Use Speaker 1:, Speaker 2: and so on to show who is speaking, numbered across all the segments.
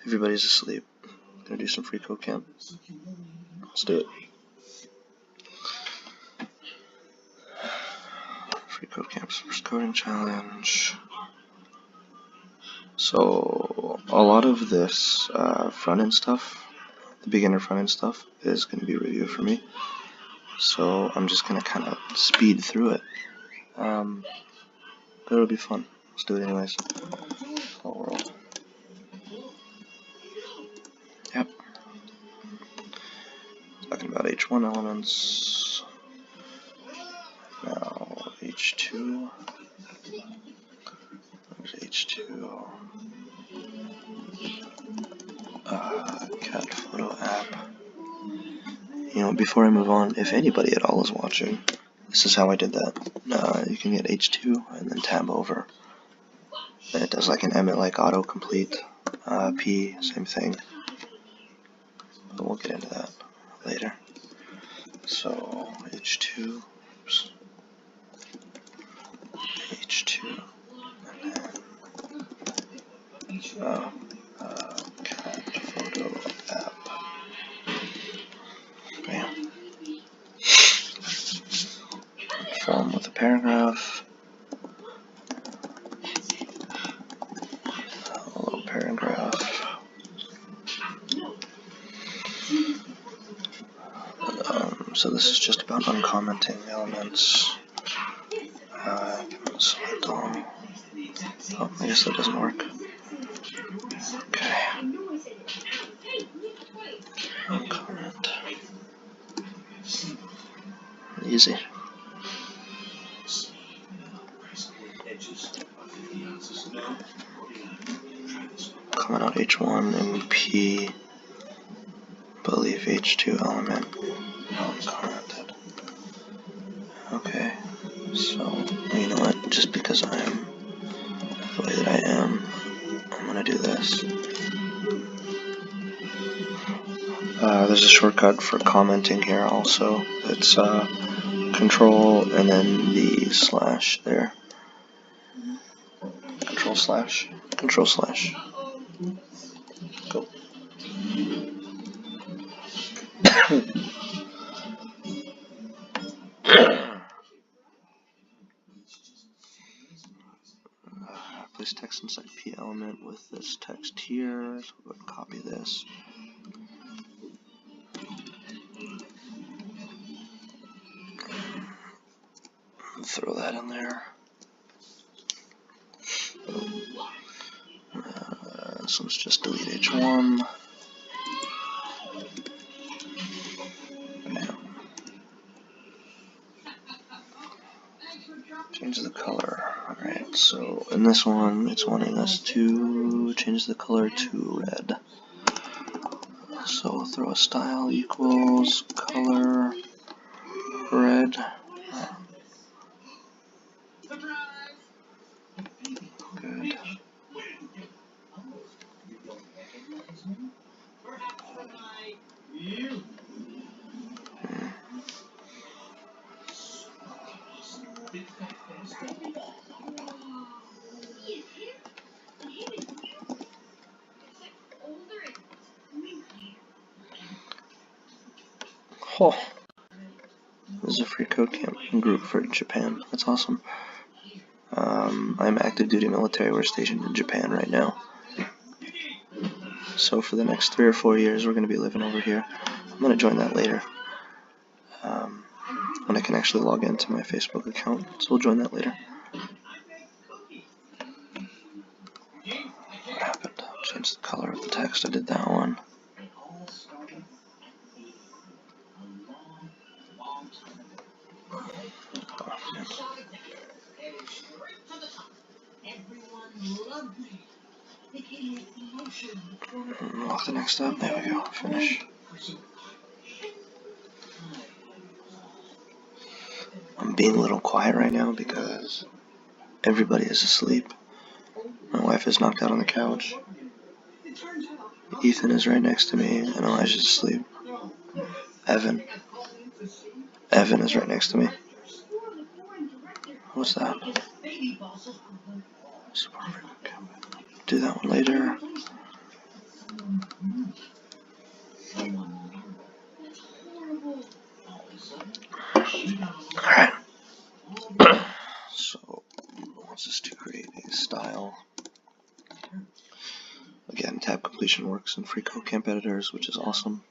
Speaker 1: Everybody's asleep. Gonna do some FreeCodeCamp. Let's do it. FreeCodeCamp's first coding challenge. So a lot of this front-end stuff, the beginner front-end stuff, is going to be review for me. So I'm just going to kind of speed through it. But it'll be fun. Let's do it anyways. Slow roll. Yep. Talking about H1 elements. Now H2. There's H2. Cat photo app. You know, before I move on, if anybody at all is watching, this is how I did that. You can get H2 and then tab over. And it does like an Emmet like autocomplete. P, same thing. But we'll get into that later. So H2, oops. H2, and then cat photo app. Bam. Form with a paragraph. A little paragraph. So this is just about uncommenting elements. Select all. Oh, I guess that doesn't work. Okay. Uncomment. Easy. Comment out H1 and P. Believe H2 element uncommented. Okay. So, you know what? Just because I am the way that I am, I'm gonna do this. There's a shortcut for commenting here also. It's control and then the slash there. Control slash. Go. Place text inside P element with this text here. So we'll go and copy this. Throw that in there. So let's just delete H1. Bam. Change the color. Alright, so in this one, it's wanting us to change the color to red. So we'll throw a style equals color red. Good. Oh, this is a FreeCodeCamp group for Japan. That's awesome. I'm active duty military. We're stationed in Japan right now. So for the next 3 or 4 years, we're going to be living over here. I'm going to join that later. When I can actually log into my Facebook account. So we'll join that later. What happened? Change the color of the text. I did that one. Off the next step. There we go. Finish. I'm being a little quiet right now because everybody is asleep. My wife is knocked out on the couch. Ethan is right next to me, and Elijah's asleep. Evan is right next to me. What's that? Do that one later. Alright. So, it wants us to create a style. Again, tab completion works in FreeCodeCamp editors, which is awesome.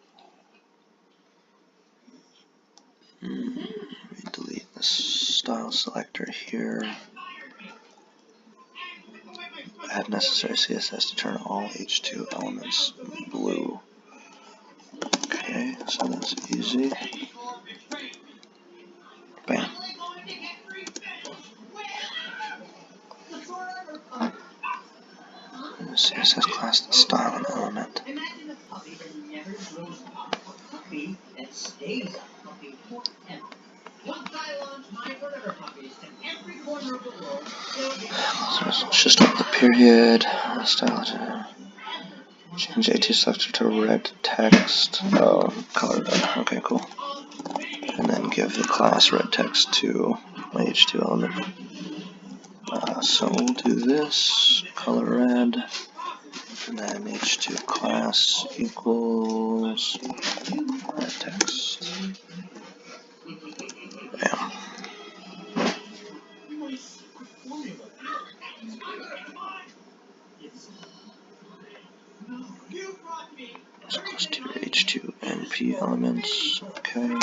Speaker 1: Delete this style selector here. Add necessary CSS to turn all H2 elements blue. Okay, so that's easy. Bam. CSS class style and element. So let's just open the period. Style to change AT selector to red text. Oh, color red. Okay, cool. And then give the class red text to my H2 element. So we'll do this, color red, and then H2 class equals red text. Bam. So let's do H2 NP elements. Okay.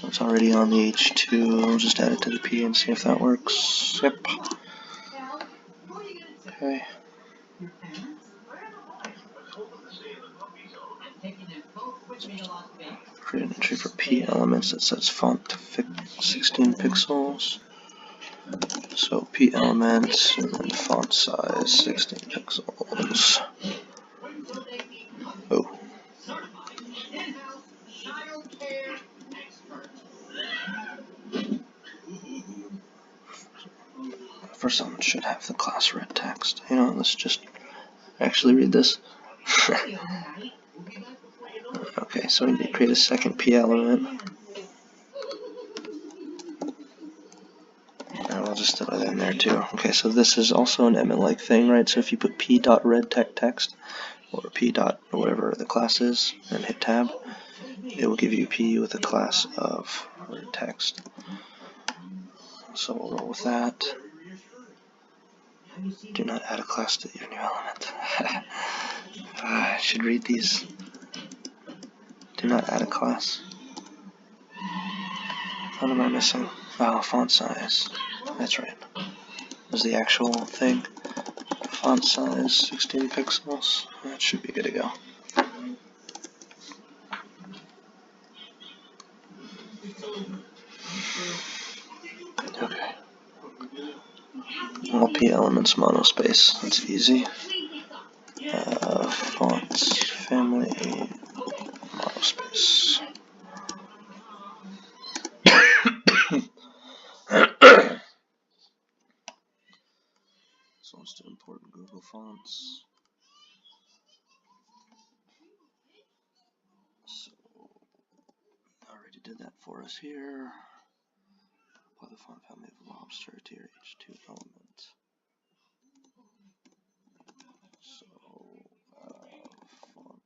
Speaker 1: It's already on the H2. I'll just add it to the P and see if that works. Yep. Okay. Create an entry for P elements that sets font to 16 pixels. So P elements and then font size 16 pixels. Oh. First element should have the class red text. You know, let's just actually read this. Okay, so we need to create a second P element. And we'll just throw that in there too. Okay, so this is also an element-like thing, right? So if you put p.redText or p. whatever the class is and hit tab, it will give you p with a class of red text. So we'll roll with that. Do not add a class to your new element. I should read these. Do not add a class. What am I missing? Oh, font size. That's right. Was the actual thing. Font size 16 pixels. That should be good to go. Okay. All P elements monospace. That's easy. Fonts family monospace. So let's do import Google Fonts. So already did that for us here. Apply the font family of lobster to your H2 element. So font.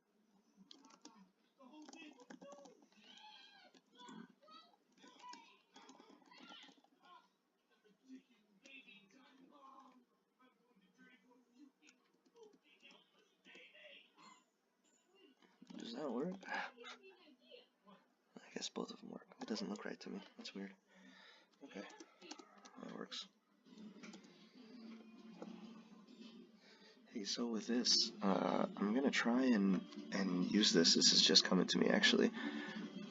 Speaker 1: Does that work? I guess both of them work. It doesn't look right to me. That's weird. Okay, that works. Hey, so with this, I'm gonna try and use this. This is just coming to me actually.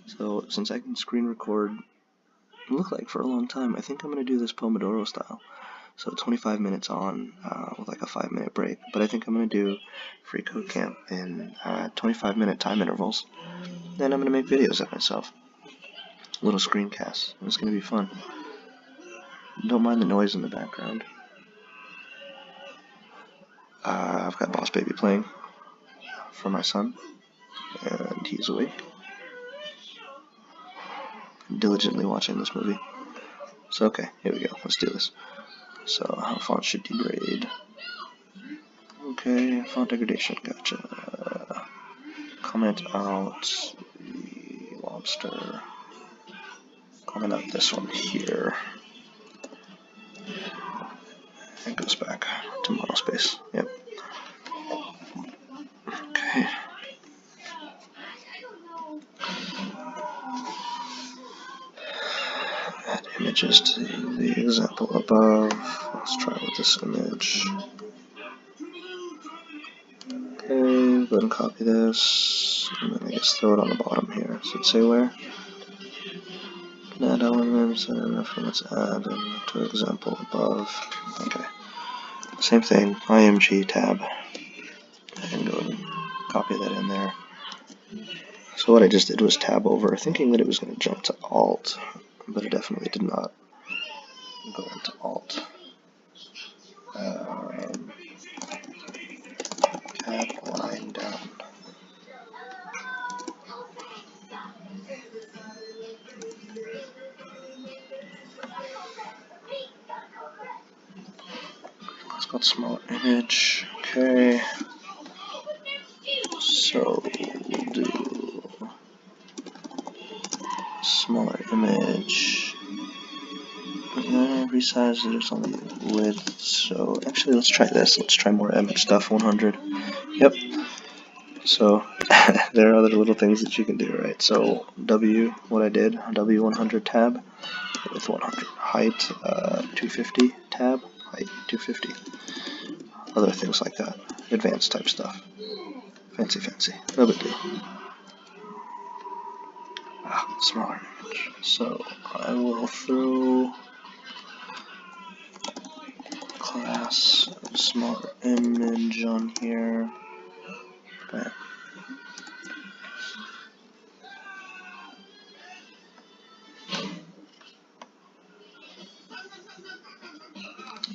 Speaker 1: So since I can screen record, it looked like for a long time, I think I'm gonna do this Pomodoro style. So 25 minutes on with like a 5-minute break. But I think I'm gonna do FreeCodeCamp in 25-minute time intervals. Then I'm gonna make videos of myself, little screencasts. It's gonna be fun. Don't mind the noise in the background. I've got Boss Baby playing for my son, and he's awake, diligently watching this movie. So okay, here we go. Let's do this. So how font should degrade? Okay. Okay, font degradation, gotcha. Comment out the lobster. Comment out this one here. It goes back to monospace. Yep. Okay. Add images to the example above. Let's try with this image. Okay, go ahead and copy this, and then I guess throw it on the bottom here. Does it say where? Add elements, and let's add to example above. Okay. Same thing, IMG tab. And go ahead and copy that in there. So what I just did was tab over, thinking that it was going to jump to Alt, but it definitely did not. Go into Alt. Tab line down. Let's go smaller image. Okay. So we'll do smaller image. Resize it, it's only width. So actually, let's try this. Let's try more image stuff. 100. Yep. So there are other little things that you can do, right? So W, what I did, W100 tab with 100 height, 250 tab height, 250. Other things like that, advanced type stuff. Fancy, no big deal. Smaller image. So I will throw class smaller image on here. Bam.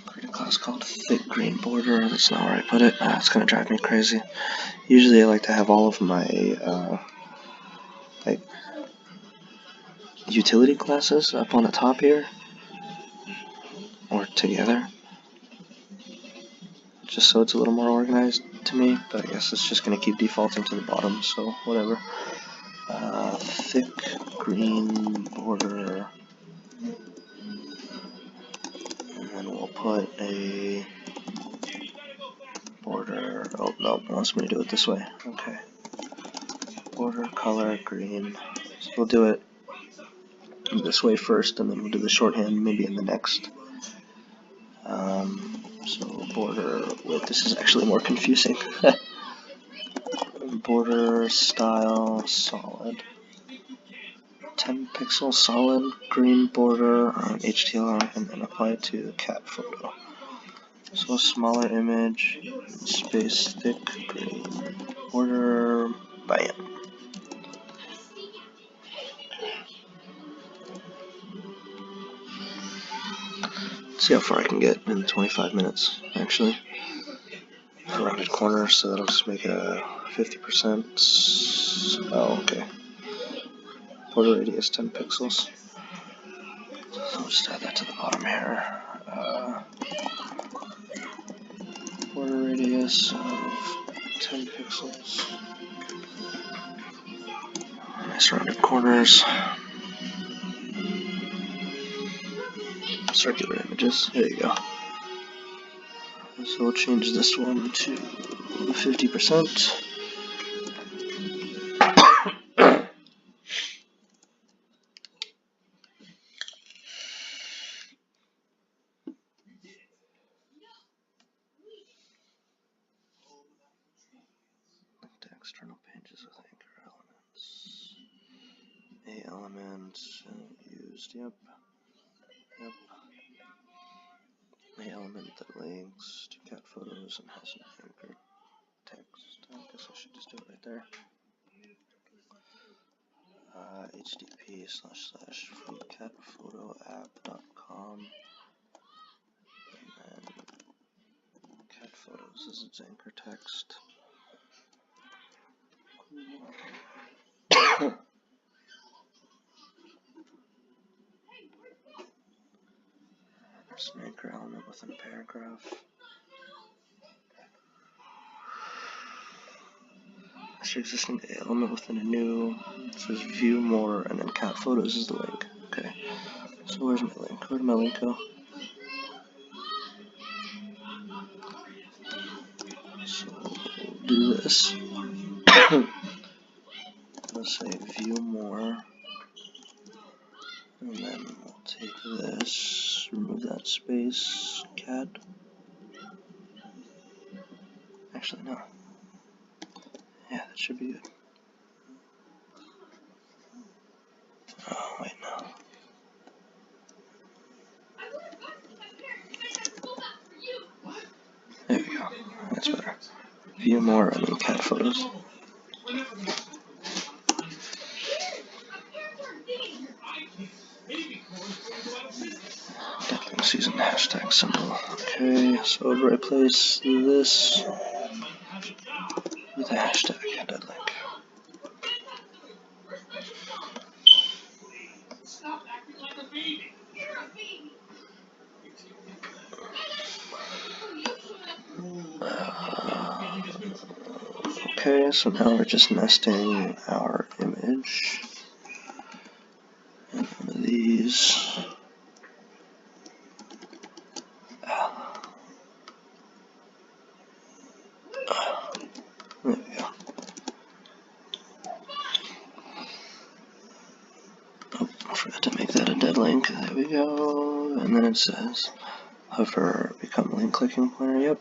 Speaker 1: Create a class called thick green border. That's not where I put it. It's gonna drive me crazy. Usually I like to have all of my like utility classes up on the top here, or together, just so it's a little more organized to me, but I guess it's just going to keep defaulting to the bottom, so whatever. Thick green border, and then we'll put a border, oh no, it wants me to do it this way, okay. Border color green, so we'll do it this way first, and then we'll do the shorthand maybe in the next. So border width, this is actually more confusing. Border style solid, 10 pixel solid green border on HTML, and then apply it to the cat photo. So smaller image, space thick green border, bam. See how far I can get in 25 minutes, actually. Rounded corner, so that'll just make it a 50%. Oh, okay. Border radius 10 pixels. So I'll just add that to the bottom here. Border radius of 10 pixels. Nice rounded corners. Circular images. There you go. So we'll change this one to 50%. Link to external pages with anchor elements. A element used. Yep. The element that links to cat photos and has an anchor text. I guess I should just do it right there. http://freecatphotoapp.com, and then cat photos is its anchor text. There's an anchor element within a paragraph. Your existing element within a new. It says view more, and then cat photos is the link. Okay. So where's my link? Where'd my link go? So we'll do this. Let's say view more, and then we'll take this, remove that space, cat. Actually, no. Yeah, that should be good. Oh, wait, no. There we go. That's better. View more and then cat photos. Deadlink season hashtag symbol. Okay, so do I place this with a hashtag deadlink? Okay, so now we're just nesting our image in one of these. There we go. Oh, I forgot to make that a dead link. There we go. And then it says hover, become link clicking pointer. Yep.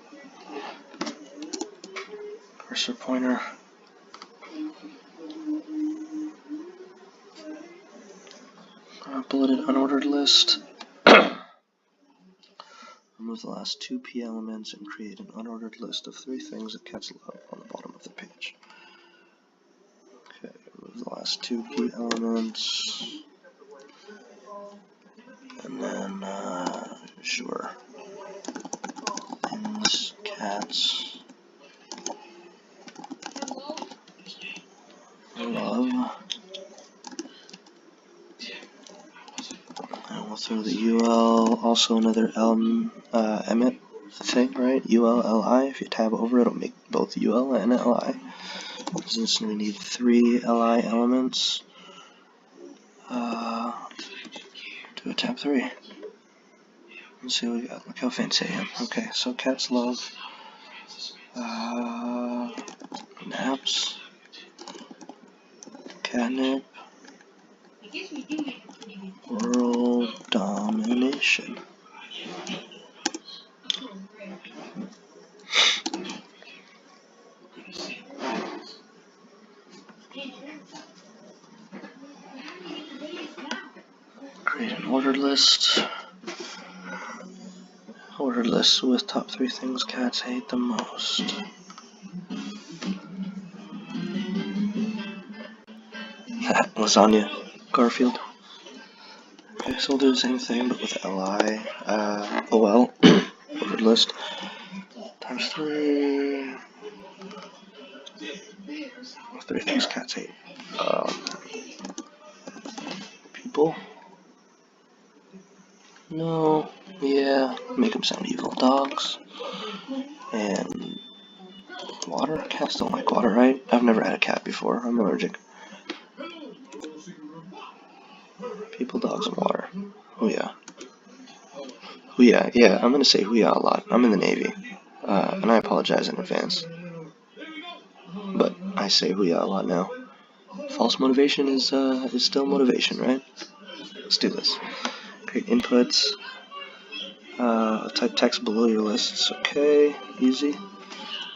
Speaker 1: Cursor pointer. Bulleted unordered list. Remove the last two P elements and create an unordered list of 3 things that cats love on the bottom of the page. Okay, remove the last 2 P elements. And then, sure. Things cats love. And we'll throw the UL, also another emit thing, right? ULLI. If you tab over, it'll make both UL and LI. Since we need 3 LI elements, do a tab 3. Let's see what we got. Look how fancy I am. Okay, so cats love naps, catnip, world domination. Create an ordered list. Ordered list with top 3 things cats hate the most. Lasagna. Garfield. Okay, so we'll do the same thing, but with LI. OL. Ordered list. Times 3. 3 things cats hate. People. No. Yeah. Make them sound evil. Dogs. And water. Cats don't like water, right? I've never had a cat before. I'm allergic. People, dogs, and water. Hoo-yah. Hoo-yah. Yeah, I'm gonna say hoo-yah a lot. I'm in the Navy. And I apologize in advance. But I say hoo-yah a lot now. False motivation is still motivation, right? Let's do this. Create inputs. Type text below your lists. Okay, easy.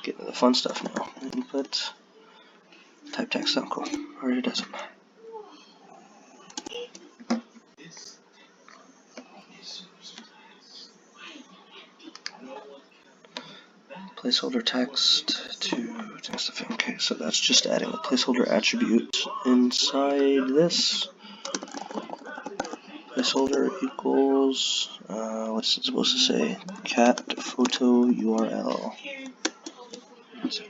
Speaker 1: Get to the fun stuff now. Input. Type text. Oh, cool. Already does it. Placeholder text to text of. Okay, so that's just adding a placeholder attribute inside this. Placeholder equals, what's it supposed to say? Cat photo URL. Let's see.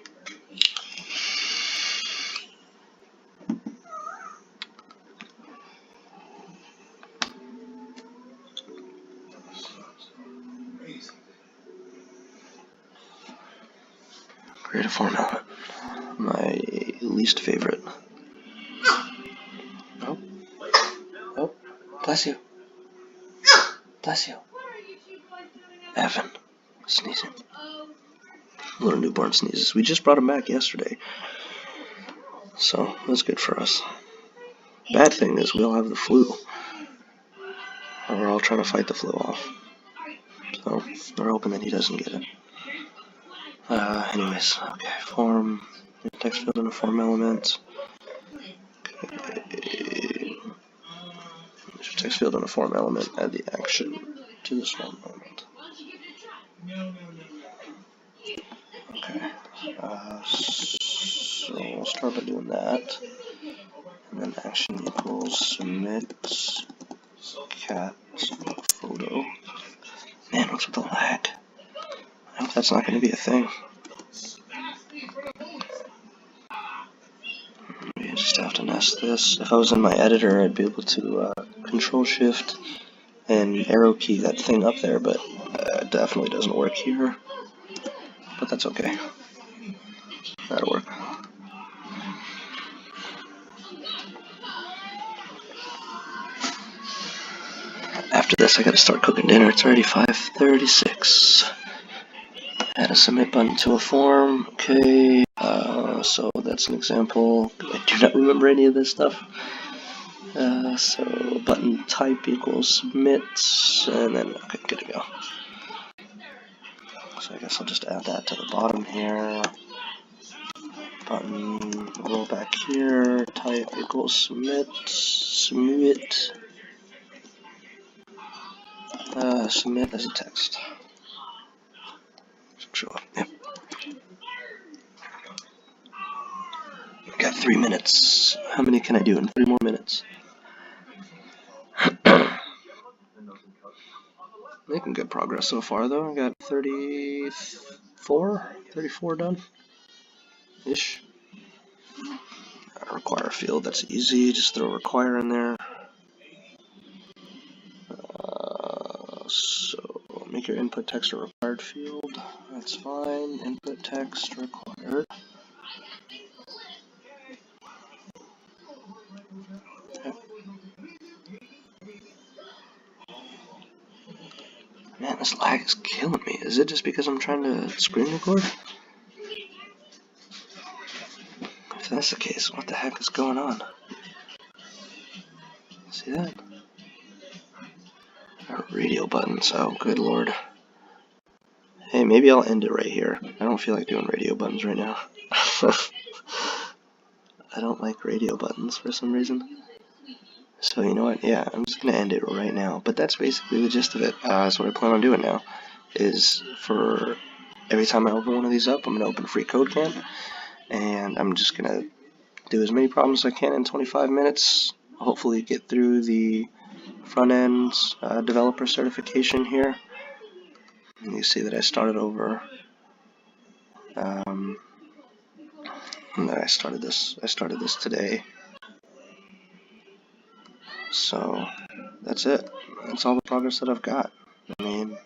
Speaker 1: Create a format. My least favorite. Oh, oh, bless you. Bless you. Evan, sneezing. Little newborn sneezes. We just brought him back yesterday, so that's good for us. Bad thing is we all have the flu. We're all trying to fight the flu off. So we're hoping that he doesn't get it. Anyways, okay, form, text field in a form element. Okay. There's a text field in a form element, add the action to this form element. Okay, so we'll start by doing that. And then action equals submit cat photo. Man, what's with the lag? I hope that's not going to be a thing. You just have to nest this. If I was in my editor, I'd be able to Control Shift and arrow key that thing up there, but it definitely doesn't work here. But that's okay. That'll work. After this, I gotta start cooking dinner. It's already 5:36. Add a submit button to a form. Okay, so that's an example. I do not remember any of this stuff. So button type equals submit, and then, okay, good to go. So I guess I'll just add that to the bottom here. Button, roll back here, type equals submit, submit as a text. Should show up, yep. Got 3 minutes. How many can I do in 3 more minutes? Making good progress so far, though. I got 34 done-ish. Require field, that's easy. Just throw require in there. So make your input text a required field. That's fine. Input text required. Man, this lag is killing me. Is it just because I'm trying to screen record? If that's the case, what the heck is going on? See that? Radio buttons. Oh, good lord. Hey, maybe I'll end it right here. I don't feel like doing radio buttons right now. I don't like radio buttons for some reason. So you know what? Yeah, I'm just going to end it right now. But that's basically the gist of it. So what I plan on doing now is for every time I open one of these up, I'm going to open FreeCodeCamp. And I'm just going to do as many problems as I can in 25 minutes. Hopefully get through the front-end developer certification here. And you see that I started over. And that I started this today. So that's it. That's all the progress that I've got. I mean,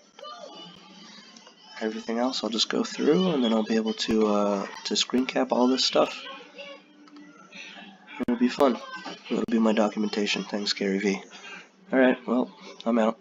Speaker 1: everything else I'll just go through, and then I'll be able to screen cap all this stuff. It'll be fun. It'll be my documentation. Thanks, Gary V. Alright, well, I'm out.